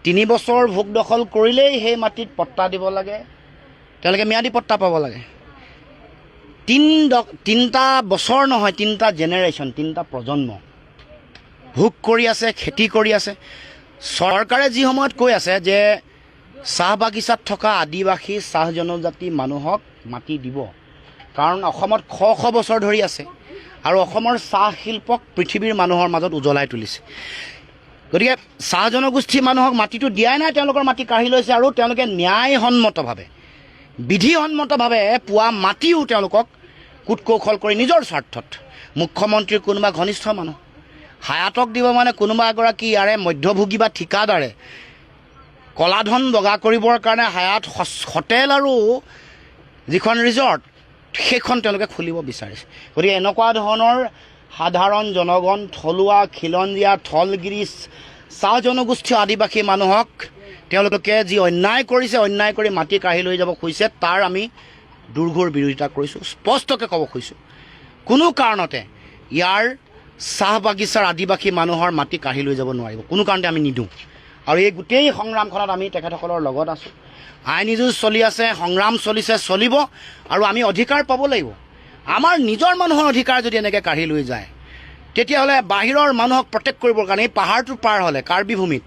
3 বছৰ ভোগ দখল কৰিলেই সেই মাটিত পট্টা দিব লাগে, তেওঁলোকে ম্যাদী পট্টা পাব লাগে। 3টা বছৰ নহয়, 3টা জেনেৰেশ্যন, 3টা প্ৰজন্ম ভোগ কৰি আছে, খেতি কৰি আছে। চৰকাৰে যি সময়ত কৈ আছে যে চাহ বাগিচাত থকা আদিবাসী চাহ জনজাতি মানুহক মাটি দিব, কাৰণ অসমত শ বছৰ ধৰি আছে আৰু অসমৰ চাহ শিল্পক পৃথিৱীৰ মানুহৰ মাজত উজ্বলাই তুলিছে। গতিকে চাহ জনগোষ্ঠী মানুহক মাটিটো দিয়াই নাই, তেওঁলোকৰ মাটি কাঢ়ি লৈছে আৰু তেওঁলোকে ন্যায়সন্মতভাৱে, বিধিসন্মতভাৱে পোৱা মাটিও তেওঁলোকক কুটকৌশল কৰি নিজৰ স্বাৰ্থত, মুখ্যমন্ত্ৰীৰ কোনোবা ঘনিষ্ঠ মানুহ হায়াতক দিব, মানে কোনোবা এগৰাকী ইয়াৰে মধ্যভোগী বা ঠিকাদাৰে কলাধন বগা কৰিবৰ কাৰণে হায়াত হোটেল আৰু যিখন ৰিজৰ্ট সেইখন তেওঁলোকে খুলিব বিচাৰিছে। গতিকে এনেকুৱা ধৰণৰ সাধাৰণ জনগণ, থলুৱা খিলঞ্জীয়া, থলগিৰি চাহ জনগোষ্ঠী আদিবাসী মানুহক তেওঁলোকে যি অন্যায় কৰিছে, অন্যায় কৰি মাটি কাঢ়ি লৈ যাব খুজিছে, তাৰ আমি দুৰ্ঘোৰ বিৰোধিতা কৰিছোঁ। স্পষ্টকৈ ক'ব খুজিছোঁ, কোনো কাৰণতে ইয়াৰ চাহ বাগিচাৰ আদিবাসী মানুহৰ মাটি কাঢ়ি লৈ যাব নোৱাৰিব, কোনো কাৰণতে আমি নিদিওঁ। আৰু এই গোটেই সংগ্ৰামখনত আমি তেখেতসকলৰ লগত আছোঁ। আইনী যুঁজ চলি আছে, সংগ্ৰাম চলিছে, চলিব, আৰু আমি অধিকাৰ পাব লাগিব। আমাৰ নিজৰ মানুহৰ অধিকাৰ যদি এনেকৈ কাঢ়ি লৈ যায়, তেতিয়াহ'লে বাহিৰৰ মানুহক প্ৰটেক্ট কৰিবৰ কাৰণে এই পাহাৰটো পাৰ হ'লে কাৰ্বি ভূমিত